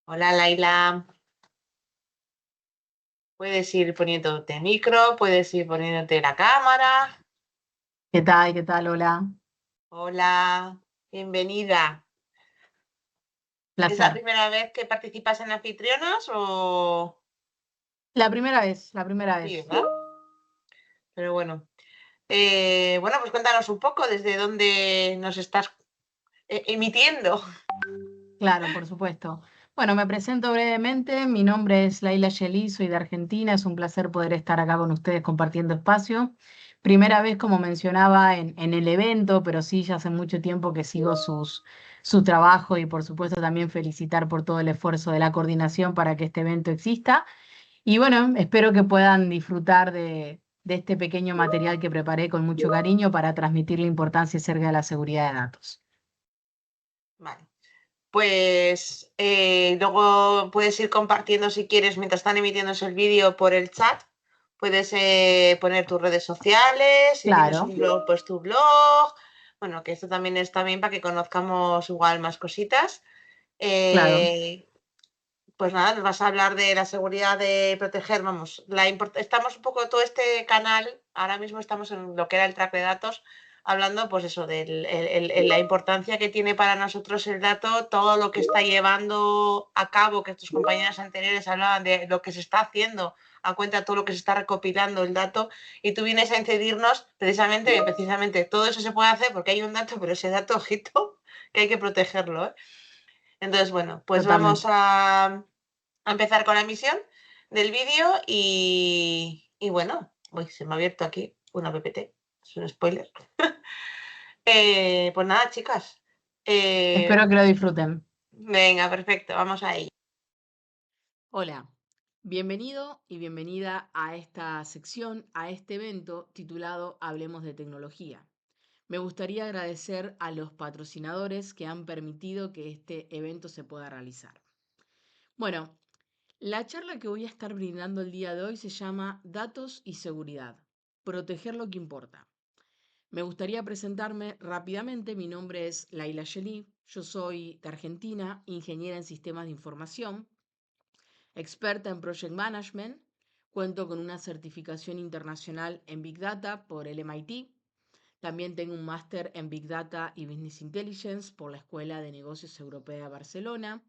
Hola Laila, puedes ir poniéndote micro, puedes ir poniéndote la cámara. ¿Qué tal? ¿Qué tal? Hola. Hola, bienvenida. ¿Es la Placer. primera vez que participas en Anfitrionas o...? La primera vez, la primera Sí, vez. ¿verdad? Pero bueno. Bueno, pues cuéntanos un poco desde dónde nos estás emitiendo. Claro, por supuesto. Bueno, me presento brevemente. Mi nombre es Laila Yelí, soy de Argentina. Es un placer poder estar acá con ustedes compartiendo espacio. Primera vez, como mencionaba, en el evento, pero sí, ya hace mucho tiempo que sigo su trabajo y por supuesto también felicitar por todo el esfuerzo de la coordinación para que este evento exista. Y bueno, espero que puedan disfrutar de este pequeño material que preparé con mucho cariño para transmitir la importancia acerca de la seguridad de datos. Vale. Pues luego puedes ir compartiendo si quieres mientras están emitiéndose el vídeo por el chat. Puedes poner tus redes sociales, si tienes Claro, un blog, pues tu blog. Bueno, que esto también está bien para que conozcamos igual más cositas. claro, Eh, pues nada, nos vas a hablar de la seguridad de proteger, vamos, estamos un poco todo este canal, ahora mismo estamos en lo que era el track de datos, hablando pues eso, de la importancia que tiene para nosotros el dato, todo lo que está llevando a cabo, que tus compañeras anteriores hablaban de lo que se está haciendo, a cuenta de todo lo que se está recopilando el dato, y tú vienes a incidirnos precisamente todo eso se puede hacer porque hay un dato, pero ese dato, ojito, que hay que protegerlo, ¿eh? Entonces, bueno, pues vamos totalmente. a empezar con la emisión del vídeo y bueno, uy, se me ha abierto aquí una PPT, es un spoiler. Pues nada, chicas, Espero eh, que lo disfruten. venga, perfecto, vamos a ello. Hola, bienvenido y bienvenida a esta sección, a este evento titulado Hablemos de Tecnología. Me gustaría agradecer a los patrocinadores que han permitido que este evento se pueda realizar. Bueno, la charla que voy a estar brindando el día de hoy se llama Datos y Seguridad. Proteger lo que importa. Me gustaría presentarme rápidamente. Mi nombre es Laila Yelí. Yo soy de Argentina, ingeniera en sistemas de información, experta en project management. Cuento con una certificación internacional en Big Data por el MIT. También tengo un máster en Big Data y Business Intelligence por la Escuela de Negocios Europea de Barcelona,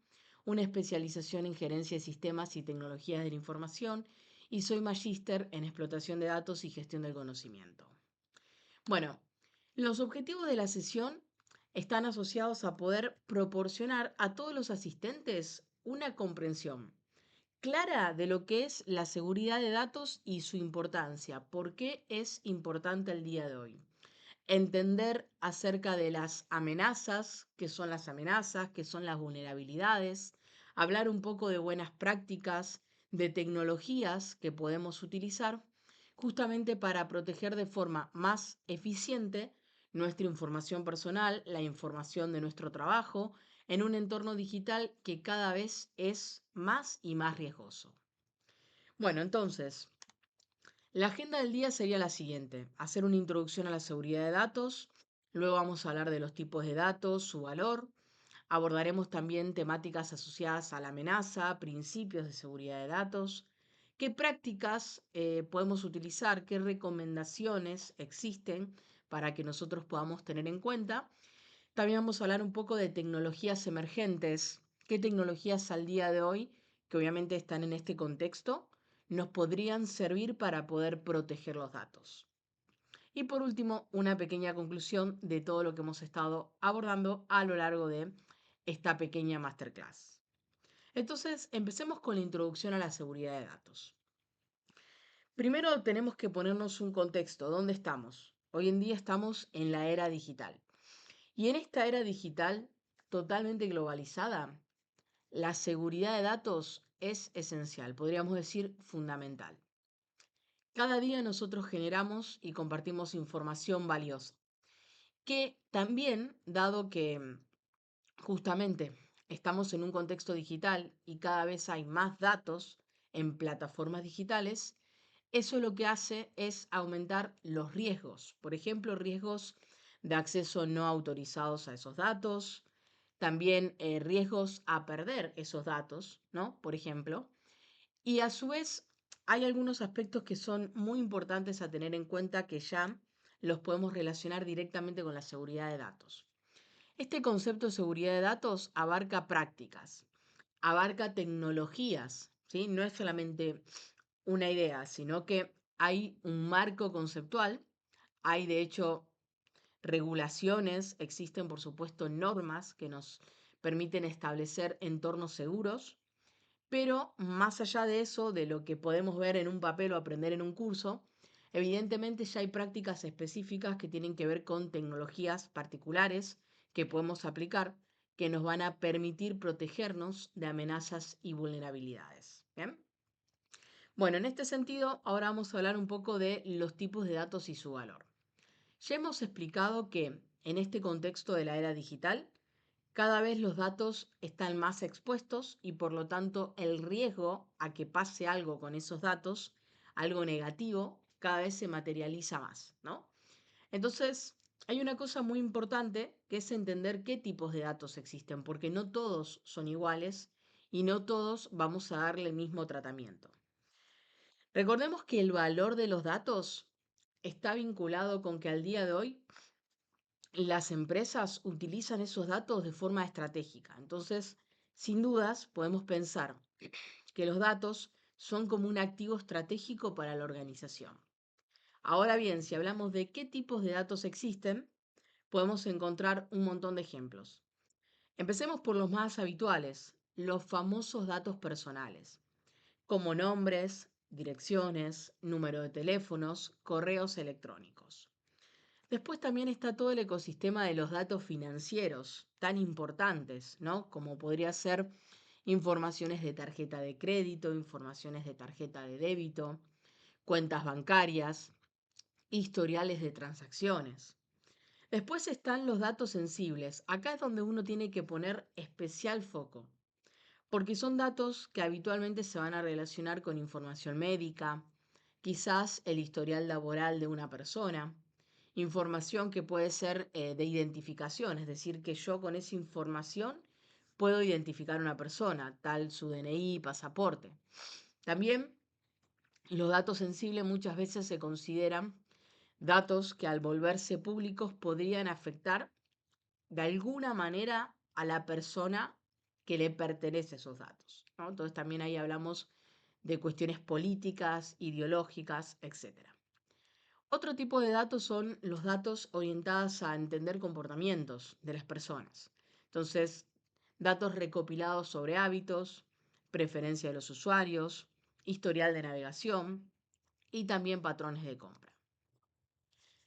una especialización en gerencia de sistemas y tecnologías de la información y soy magíster en explotación de datos y gestión del conocimiento. Bueno, los objetivos de la sesión están asociados a poder proporcionar a todos los asistentes una comprensión clara de lo que es la seguridad de datos y su importancia, por qué es importante el día de hoy. Entender acerca de las amenazas, qué son las vulnerabilidades, hablar un poco de buenas prácticas, de tecnologías que podemos utilizar justamente para proteger de forma más eficiente nuestra información personal, la información de nuestro trabajo, en un entorno digital que cada vez es más y más riesgoso. Bueno, entonces, la agenda del día sería la siguiente: hacer una introducción a la seguridad de datos, luego vamos a hablar de los tipos de datos, su valor, abordaremos también temáticas asociadas a la amenaza, principios de seguridad de datos, qué prácticas podemos utilizar, qué recomendaciones existen para que nosotros podamos tener en cuenta. También vamos a hablar un poco de tecnologías emergentes, qué tecnologías al día de hoy, que obviamente están en este contexto, nos podrían servir para poder proteger los datos. Y por último, una pequeña conclusión de todo lo que hemos estado abordando a lo largo de esta pequeña masterclass. Entonces, empecemos con la introducción a la seguridad de datos. Primero tenemos que ponernos un contexto. ¿Dónde estamos? Hoy en día estamos en la era digital. Y en esta era digital totalmente globalizada, la seguridad de datos es esencial, podríamos decir fundamental. Cada día nosotros generamos y compartimos información valiosa, que también, dado que justamente estamos en un contexto digital y cada vez hay más datos en plataformas digitales, eso lo que hace es aumentar los riesgos. Por ejemplo, riesgos de acceso no autorizados a esos datos, también riesgos a perder esos datos, ¿no? Por ejemplo. Y a su vez, hay algunos aspectos que son muy importantes a tener en cuenta que ya los podemos relacionar directamente con la seguridad de datos. Este concepto de seguridad de datos abarca prácticas, abarca tecnologías, ¿sí? No es solamente una idea, sino que hay un marco conceptual, hay de hecho regulaciones, existen por supuesto normas que nos permiten establecer entornos seguros, pero más allá de eso, de lo que podemos ver en un papel o aprender en un curso, evidentemente ya hay prácticas específicas que tienen que ver con tecnologías particulares que podemos aplicar que nos van a permitir protegernos de amenazas y vulnerabilidades. ¿Bien? Bueno, en este sentido, ahora vamos a hablar un poco de los tipos de datos y su valor. Ya hemos explicado que en este contexto de la era digital, cada vez los datos están más expuestos y por lo tanto el riesgo a que pase algo con esos datos, algo negativo, cada vez se materializa más, ¿no? Entonces, hay una cosa muy importante que es entender qué tipos de datos existen, porque no todos son iguales y no todos vamos a darle el mismo tratamiento. Recordemos que el valor de los datos está vinculado con que al día de hoy las empresas utilizan esos datos de forma estratégica. Entonces, sin dudas, podemos pensar que los datos son como un activo estratégico para la organización. Ahora bien, si hablamos de qué tipos de datos existen, podemos encontrar un montón de ejemplos. Empecemos por los más habituales, los famosos datos personales, como nombres, direcciones, número de teléfonos, correos electrónicos. Después también está todo el ecosistema de los datos financieros, tan importantes, ¿no? Como podría ser informaciones de tarjeta de crédito, informaciones de tarjeta de débito, cuentas bancarias, historiales de transacciones. Después están los datos sensibles. Acá es donde uno tiene que poner especial foco, porque son datos que habitualmente se van a relacionar con información médica, quizás el historial laboral de una persona, información que puede ser de identificación, es decir, que yo con esa información puedo identificar a una persona, tal su DNI, pasaporte. También los datos sensibles muchas veces se consideran datos que al volverse públicos podrían afectar de alguna manera a la persona que le pertenece esos datos, ¿no? Entonces también ahí hablamos de cuestiones políticas, ideológicas, etcétera. Otro tipo de datos son los datos orientados a entender comportamientos de las personas. Entonces, datos recopilados sobre hábitos, preferencia de los usuarios, historial de navegación y también patrones de compra.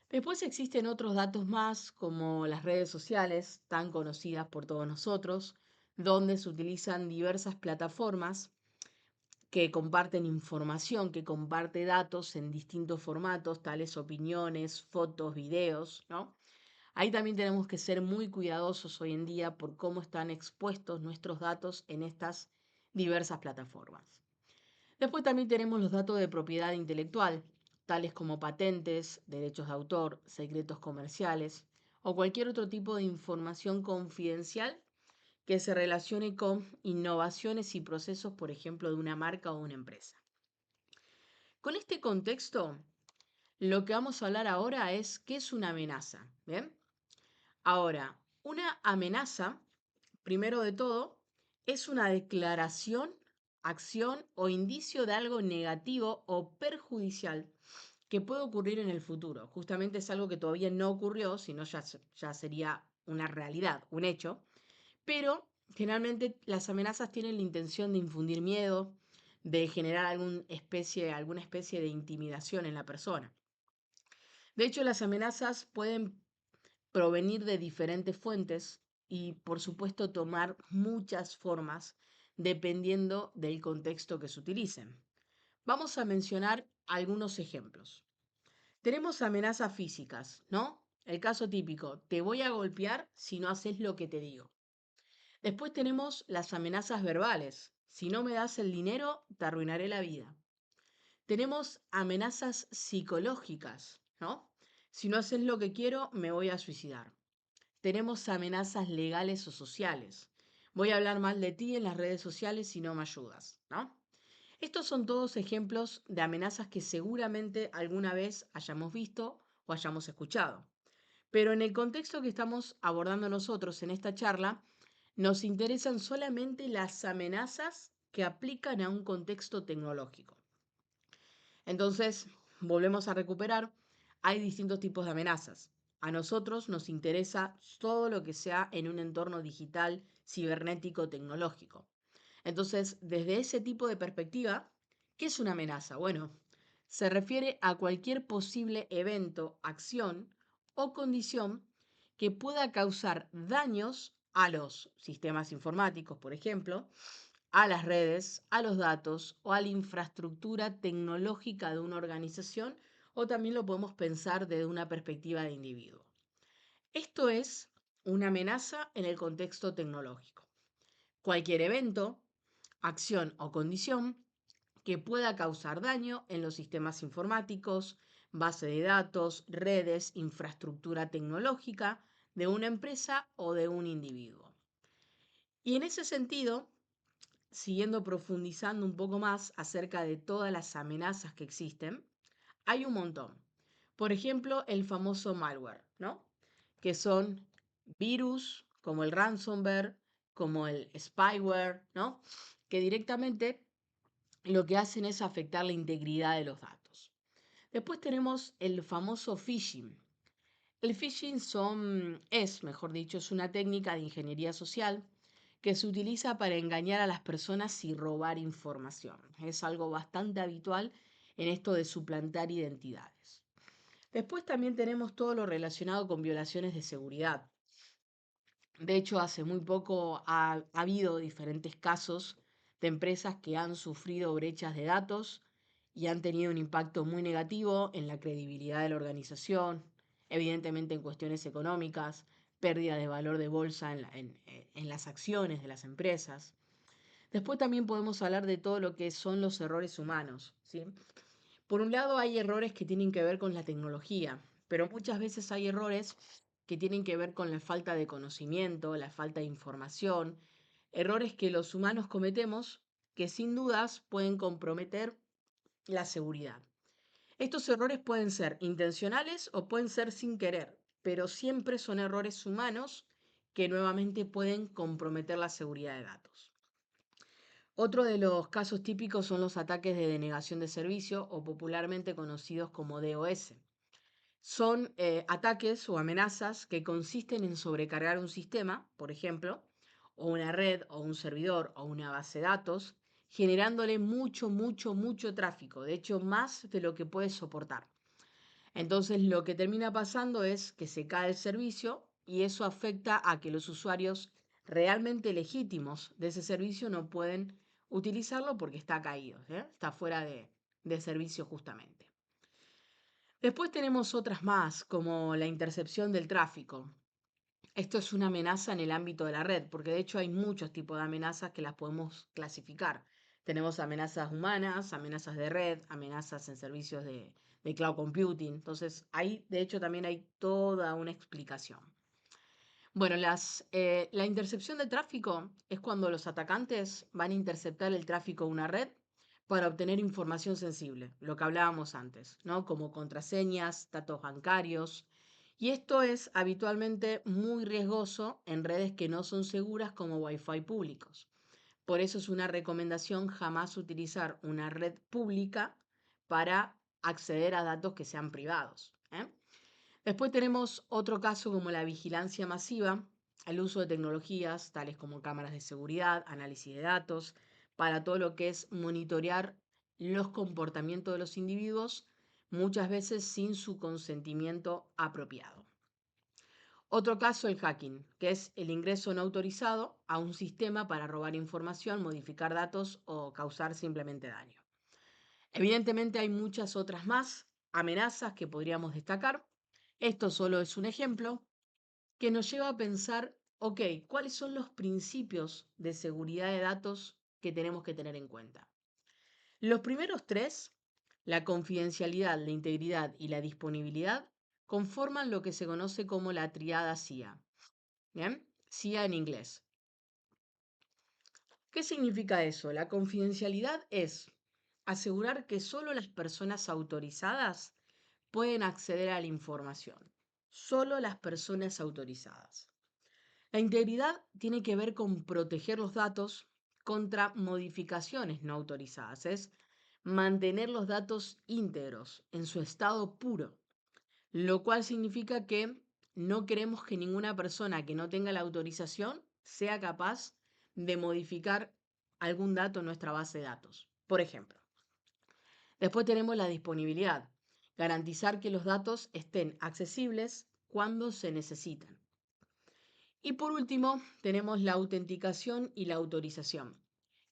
Después existen otros datos más, como las redes sociales, tan conocidas por todos nosotros, donde se utilizan diversas plataformas que comparten información, que comparte datos en distintos formatos, tales opiniones, fotos, videos, ¿no? Ahí también tenemos que ser muy cuidadosos hoy en día por cómo están expuestos nuestros datos en estas diversas plataformas. Después también tenemos los datos de propiedad intelectual, tales como patentes, derechos de autor, secretos comerciales o cualquier otro tipo de información confidencial que se relacione con innovaciones y procesos, por ejemplo, de una marca o una empresa. Con este contexto, lo que vamos a hablar ahora es qué es una amenaza. ¿Bien? Ahora, una amenaza, primero de todo, es una declaración, acción o indicio de algo negativo o perjudicial que puede ocurrir en el futuro. Justamente es algo que todavía no ocurrió, sino ya sería una realidad, un hecho. Pero generalmente las amenazas tienen la intención de infundir miedo, de generar alguna especie de intimidación en la persona. De hecho, las amenazas pueden provenir de diferentes fuentes y, por supuesto, tomar muchas formas dependiendo del contexto que se utilicen. Vamos a mencionar algunos ejemplos. Tenemos amenazas físicas, ¿no? El caso típico, te voy a golpear si no haces lo que te digo. Después tenemos las amenazas verbales. Si no me das el dinero, te arruinaré la vida. Tenemos amenazas psicológicas, ¿no? Si no haces lo que quiero, me voy a suicidar. tenemos amenazas legales o sociales. Voy a hablar mal de ti en las redes sociales si no me ayudas, ¿no? Estos son todos ejemplos de amenazas que seguramente alguna vez hayamos visto o hayamos escuchado. Pero en el contexto que estamos abordando nosotros en esta charla, nos interesan solamente las amenazas que aplican a un contexto tecnológico. Entonces, volvemos a recuperar, hay distintos tipos de amenazas. A nosotros nos interesa todo lo que sea en un entorno digital, cibernético, tecnológico. Entonces, desde ese tipo de perspectiva, ¿qué es una amenaza? Bueno, se refiere a cualquier posible evento, acción o condición que pueda causar daños a los sistemas informáticos, por ejemplo, a las redes, a los datos o a la infraestructura tecnológica de una organización, o también lo podemos pensar desde una perspectiva de individuo. Esto es una amenaza en el contexto tecnológico. Cualquier evento, acción o condición que pueda causar daño en los sistemas informáticos, base de datos, redes, infraestructura tecnológica de una empresa o de un individuo. Y en ese sentido, siguiendo profundizando un poco más acerca de todas las amenazas que existen, hay un montón. Por ejemplo, el famoso malware, ¿no? Que son virus como el ransomware, como el spyware, ¿no? Que directamente lo que hacen es afectar la integridad de los datos. Después tenemos el famoso phishing. El phishing mejor dicho, es una técnica de ingeniería social que se utiliza para engañar a las personas y robar información. Es algo bastante habitual en esto de suplantar identidades. Después también tenemos todo lo relacionado con violaciones de seguridad. De hecho, hace muy poco ha habido diferentes casos de empresas que han sufrido brechas de datos y han tenido un impacto muy negativo en la credibilidad de la organización, evidentemente en cuestiones económicas, pérdida de valor de bolsa en las acciones de las empresas. Después también podemos hablar de todo lo que son los errores humanos, ¿sí? Por un lado hay errores que tienen que ver con la tecnología, pero muchas veces hay errores que tienen que ver con la falta de conocimiento, la falta de información, errores que los humanos cometemos que sin dudas pueden comprometer la seguridad. Estos errores pueden ser intencionales o pueden ser sin querer, pero siempre son errores humanos que nuevamente pueden comprometer la seguridad de datos. Otro de los casos típicos son los ataques de denegación de servicio o popularmente conocidos como DOS. Son ataques o amenazas que consisten en sobrecargar un sistema, por ejemplo, o una red o un servidor o una base de datos, generándole mucho tráfico, de hecho más de lo que puede soportar. Entonces lo que termina pasando es que se cae el servicio y eso afecta a que los usuarios realmente legítimos de ese servicio no pueden utilizarlo porque está caído, ¿eh? Está fuera de servicio justamente. Después tenemos otras más, como la intercepción del tráfico. Esto es una amenaza en el ámbito de la red, porque de hecho hay muchos tipos de amenazas que las podemos clasificar. Tenemos amenazas humanas, amenazas de red, amenazas en servicios de cloud computing. Entonces, ahí de hecho también hay toda una explicación. Bueno, la intercepción de tráfico es cuando los atacantes van a interceptar el tráfico de una red para obtener información sensible, lo que hablábamos antes, ¿no? Como contraseñas, datos bancarios. Y esto es habitualmente muy riesgoso en redes que no son seguras como Wi-Fi públicos. Por eso es una recomendación jamás utilizar una red pública para acceder a datos que sean privados, ¿eh? Después tenemos otro caso como la vigilancia masiva, el uso de tecnologías tales como cámaras de seguridad, análisis de datos, para todo lo que es monitorear los comportamientos de los individuos, muchas veces sin su consentimiento apropiado. Otro caso, el hacking, que es el ingreso no autorizado a un sistema para robar información, modificar datos o causar simplemente daño. Evidentemente hay muchas otras más amenazas que podríamos destacar. Esto solo es un ejemplo que nos lleva a pensar, ok, ¿cuáles son los principios de seguridad de datos que tenemos que tener en cuenta? Los primeros tres, la confidencialidad, la integridad y la disponibilidad, conforman lo que se conoce como la triada CIA. ¿bien? CIA en inglés. ¿Qué significa eso? La confidencialidad es asegurar que solo las personas autorizadas pueden acceder a la información. Solo las personas autorizadas. La integridad tiene que ver con proteger los datos contra modificaciones no autorizadas. Es mantener los datos íntegros en su estado puro, lo cual significa que no queremos que ninguna persona que no tenga la autorización sea capaz de modificar algún dato en nuestra base de datos. Por ejemplo, después tenemos la disponibilidad, garantizar que los datos estén accesibles cuando se necesitan. Y por último, tenemos la autenticación y la autorización,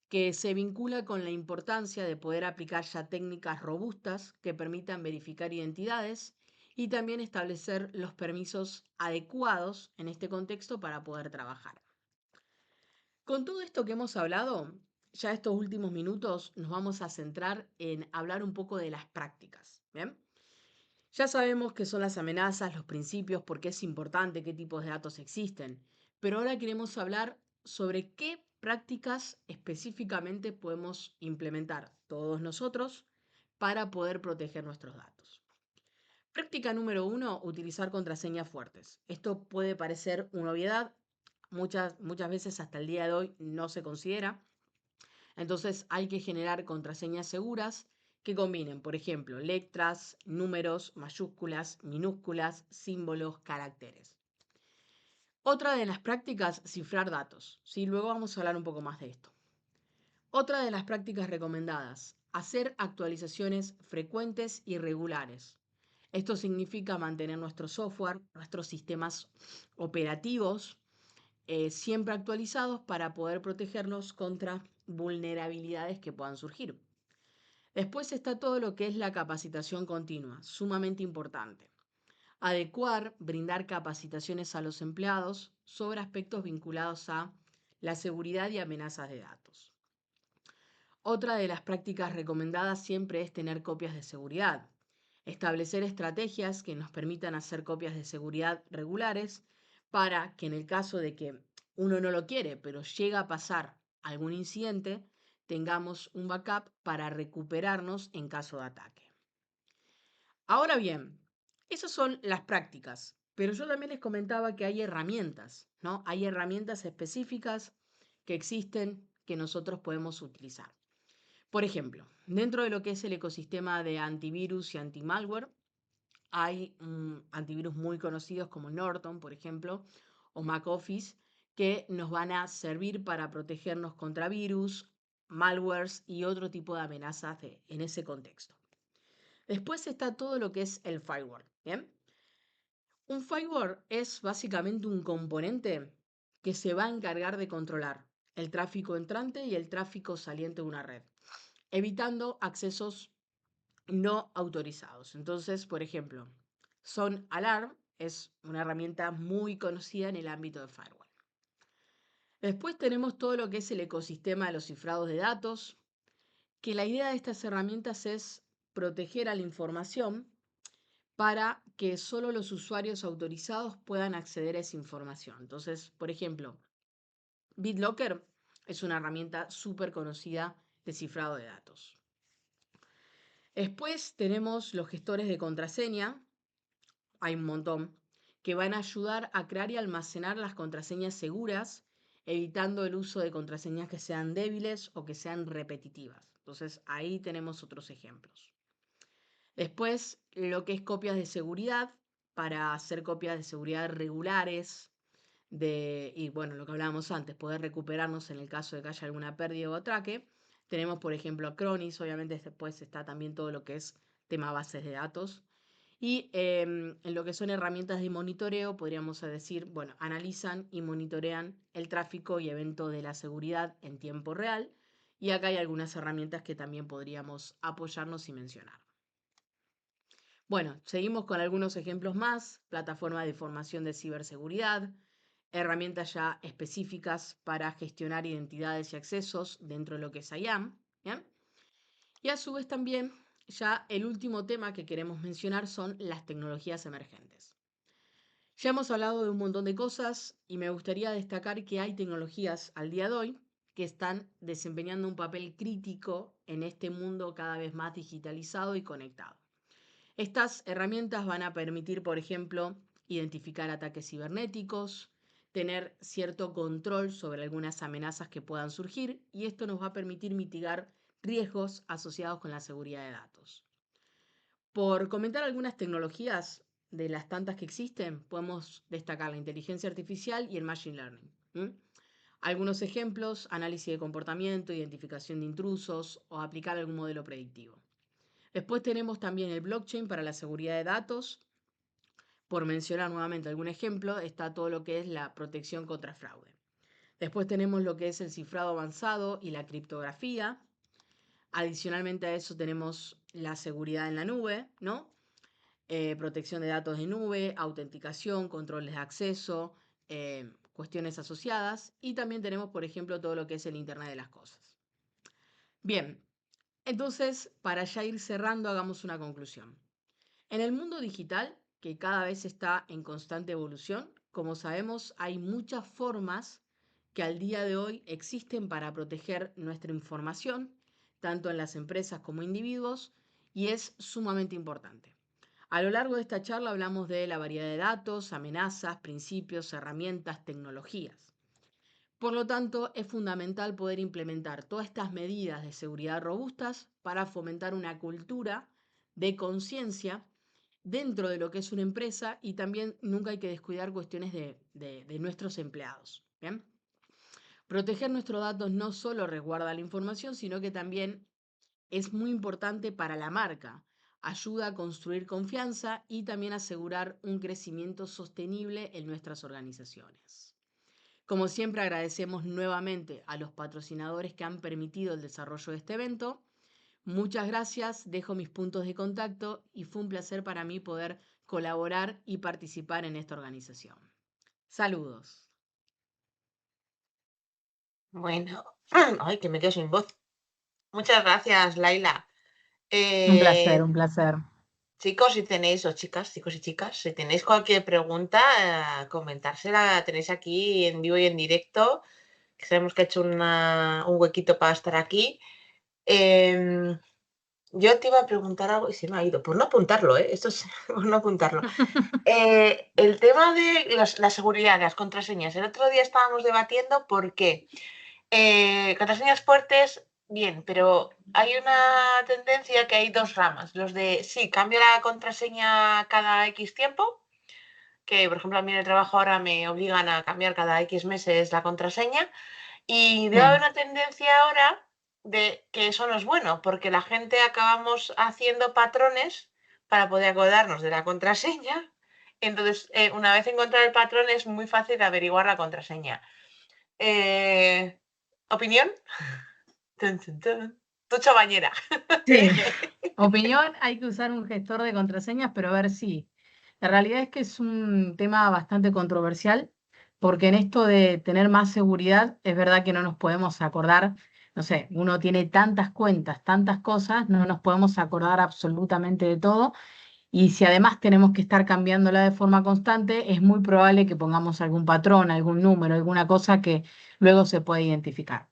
que se vincula con la importancia de poder aplicar ya técnicas robustas que permitan verificar identidades y también establecer los permisos adecuados en este contexto para poder trabajar. Con todo esto que hemos hablado, ya estos últimos minutos nos vamos a centrar en hablar un poco de las prácticas. ¿Bien? Ya sabemos qué son las amenazas, los principios, por qué es importante, qué tipos de datos existen, pero ahora queremos hablar sobre qué prácticas específicamente podemos implementar todos nosotros para poder proteger nuestros datos. Práctica número uno, utilizar contraseñas fuertes. Esto puede parecer una obviedad, muchas veces hasta el día de hoy no se considera, entonces hay que generar contraseñas seguras que combinen, por ejemplo, letras, números, mayúsculas, minúsculas, símbolos, caracteres. Otra de las prácticas, cifrar datos. ¿Sí? Luego vamos a hablar un poco más de esto. Otra de las prácticas recomendadas, hacer actualizaciones frecuentes y regulares. Esto significa mantener nuestro software, nuestros sistemas operativos siempre actualizados para poder protegernos contra vulnerabilidades que puedan surgir. Después está todo lo que es la capacitación continua, sumamente importante. Adecuar, brindar capacitaciones a los empleados sobre aspectos vinculados a la seguridad y amenazas de datos. Otra de las prácticas recomendadas siempre es tener copias de seguridad. Establecer estrategias que nos permitan hacer copias de seguridad regulares para que en el caso de que uno no lo quiere, pero llega a pasar algún incidente, tengamos un backup para recuperarnos en caso de ataque. Ahora bien, esas son las prácticas, pero yo también les comentaba que hay herramientas, ¿no? Hay herramientas específicas que existen que nosotros podemos utilizar. Por ejemplo, dentro de lo que es el ecosistema de antivirus y antimalware, hay antivirus muy conocidos como Norton, por ejemplo, o McAfee, que nos van a servir para protegernos contra virus, malwares y otro tipo de amenazas en ese contexto. Después está todo lo que es el firewall. ¿Bien? Un firewall es básicamente un componente que se va a encargar de controlar el tráfico entrante y el tráfico saliente de una red, evitando accesos no autorizados. Entonces, por ejemplo, Son Alarm es una herramienta muy conocida en el ámbito de firewall. Después tenemos todo lo que es el ecosistema de los cifrados de datos, que la idea de estas herramientas es proteger a la información para que solo los usuarios autorizados puedan acceder a esa información. Entonces, por ejemplo, BitLocker es una herramienta súper conocida de cifrado de datos. Después tenemos los gestores de contraseña, hay un montón, que van a ayudar a crear y almacenar las contraseñas seguras, evitando el uso de contraseñas que sean débiles o que sean repetitivas. Entonces ahí tenemos otros ejemplos. Después, lo que es copias de seguridad, para hacer copias de seguridad regulares, y bueno, lo que hablábamos antes, poder recuperarnos en el caso de que haya alguna pérdida o atraque. Tenemos, por ejemplo, Acronis, obviamente después está también todo lo que es tema bases de datos. Y en lo que son herramientas de monitoreo, podríamos decir, bueno, analizan y monitorean el tráfico y eventos de la seguridad en tiempo real. Y acá hay algunas herramientas que también podríamos apoyarnos y mencionar. Bueno, seguimos con algunos ejemplos más, plataformas de formación de ciberseguridad, herramientas ya específicas para gestionar identidades y accesos dentro de lo que es IAM, ¿bien? Y a su vez también, ya el último tema que queremos mencionar son las tecnologías emergentes. Ya hemos hablado de un montón de cosas y me gustaría destacar que hay tecnologías al día de hoy que están desempeñando un papel crítico en este mundo cada vez más digitalizado y conectado. Estas herramientas van a permitir, por ejemplo, identificar ataques cibernéticos, tener cierto control sobre algunas amenazas que puedan surgir y esto nos va a permitir mitigar riesgos asociados con la seguridad de datos. Por comentar algunas tecnologías de las tantas que existen, podemos destacar la inteligencia artificial y el machine learning. Algunos ejemplos: análisis de comportamiento, identificación de intrusos o aplicar algún modelo predictivo. Después tenemos también el blockchain para la seguridad de datos. Por mencionar nuevamente algún ejemplo, está todo lo que es la protección contra fraude. Después tenemos lo que es el cifrado avanzado y la criptografía. Adicionalmente a eso tenemos la seguridad en la nube, ¿no? Protección de datos de nube, autenticación, controles de acceso, cuestiones asociadas. Y también tenemos, por ejemplo, todo lo que es el Internet de las cosas. Bien, entonces, para ya ir cerrando, hagamos una conclusión. En el mundo digital, que cada vez está en constante evolución, como sabemos, hay muchas formas que al día de hoy existen para proteger nuestra información, tanto en las empresas como individuos, y es sumamente importante. A lo largo de esta charla hablamos de la variedad de datos, amenazas, principios, herramientas, tecnologías. Por lo tanto, es fundamental poder implementar todas estas medidas de seguridad robustas para fomentar una cultura de conciencia dentro de lo que es una empresa y también nunca hay que descuidar cuestiones de nuestros empleados. ¿Bien? Proteger nuestros datos no solo resguarda la información, sino que también es muy importante para la marca. Ayuda a construir confianza y también asegurar un crecimiento sostenible en nuestras organizaciones. Como siempre, agradecemos nuevamente a los patrocinadores que han permitido el desarrollo de este evento. Muchas gracias, dejo mis puntos de contacto y fue un placer para mí poder colaborar y participar en esta organización. Saludos. Bueno, ay, que me quedo sin voz. Muchas gracias, Laila. Un placer, Eh, un placer. Chicos, si tenéis, o chicas, chicos y chicas, si tenéis cualquier pregunta, comentársela, tenéis aquí en vivo y en directo, que sabemos que he hecho un huequito para estar aquí. Em, yo te iba a preguntar algo y se me ha ido, por no apuntarlo, ¿eh? Esto es por no apuntarlo. El tema de la seguridad, las contraseñas. El otro día estábamos debatiendo por qué. Contraseñas fuertes, bien, pero hay una tendencia que hay dos ramas. Los de, sí, cambio la contraseña cada X tiempo, que por ejemplo a mí en el trabajo ahora me obligan a cambiar cada X meses la contraseña. Y debe haber una tendencia ahora de que eso no es bueno, porque la gente acabamos haciendo patrones para poder acordarnos de la contraseña. Entonces, una vez encontrar el patrón es muy fácil averiguar la contraseña. ¿Opinión? Tun, tun, tun. Tucho bañera. Te Sí, dije. opinión, hay que usar un gestor de contraseñas, pero a ver si. La realidad es que es un tema bastante controversial, porque en esto de tener más seguridad, es verdad que no nos podemos acordar, no sé, uno tiene tantas cuentas, tantas cosas, no nos podemos acordar absolutamente de todo, y si además tenemos que estar cambiándola de forma constante, es muy probable que pongamos algún patrón, algún número, alguna cosa que luego se pueda identificar.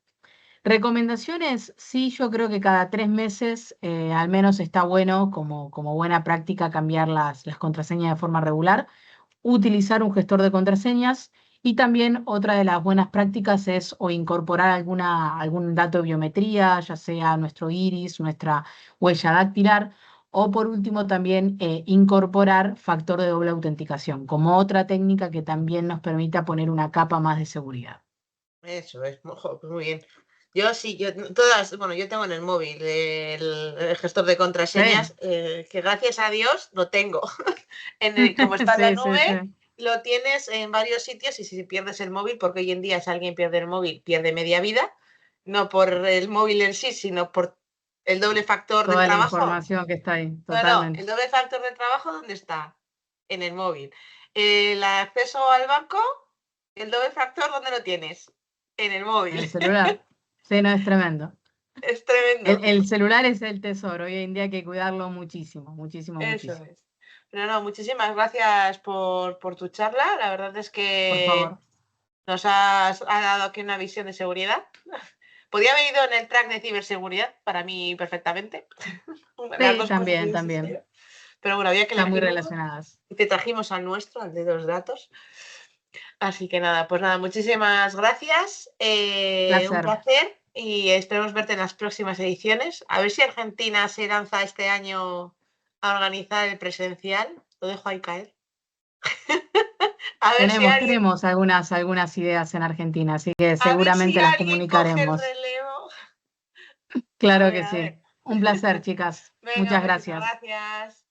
Recomendaciones, sí, yo creo que cada 3 meses al menos está bueno como buena práctica cambiar las contraseñas de forma regular, utilizar un gestor de contraseñas y también otra de las buenas prácticas es o incorporar algún dato de biometría, ya sea nuestro iris, nuestra huella dactilar, o por último también incorporar factor de doble autenticación como otra técnica que también nos permita poner una capa más de seguridad. Eso es, pues muy bien. Yo sí, todas, bueno, yo tengo en el móvil el gestor de Sí, contraseñas, que gracias a Dios lo tengo. Como está en la sí, sí, nube, sí. lo tienes en varios sitios y si pierdes el móvil, porque hoy en día si alguien pierde el móvil, pierde media vida, no por el móvil en sí, sino por el doble factor del Toda la trabajo. información que está ahí, No, no, totalmente. el doble factor del trabajo, ¿dónde está? En el móvil. El acceso al banco, el doble factor, ¿dónde lo tienes? En el En móvil. el celular. Sí, no, es tremendo. Es El, tremendo. el celular es el tesoro, hoy en día hay que cuidarlo muchísimo, muchísimo, Eso muchísimo. es. Pero no, muchísimas gracias por tu charla. La verdad es Por que favor. nos has dado aquí una visión de seguridad. Podría haber ido en el track de ciberseguridad, para mí perfectamente. Las Sí, dos cosas también, hubiese también. sido. Pero bueno, había que Están muy elegir uno relacionadas. y te trajimos al nuestro, al de los datos. Así que nada, pues nada, muchísimas gracias. Un Placer. placer y esperemos verte en las próximas ediciones. A ver si Argentina se lanza este año a organizar el presencial. Lo dejo ahí caer. A ver si alguien, Tenemos algunas ideas en Argentina, así que a ver si seguramente las alguien coge el comunicaremos. relevo. Claro que A sí. ver. Un placer, chicas. Venga, Muchas muchas gracias. gracias.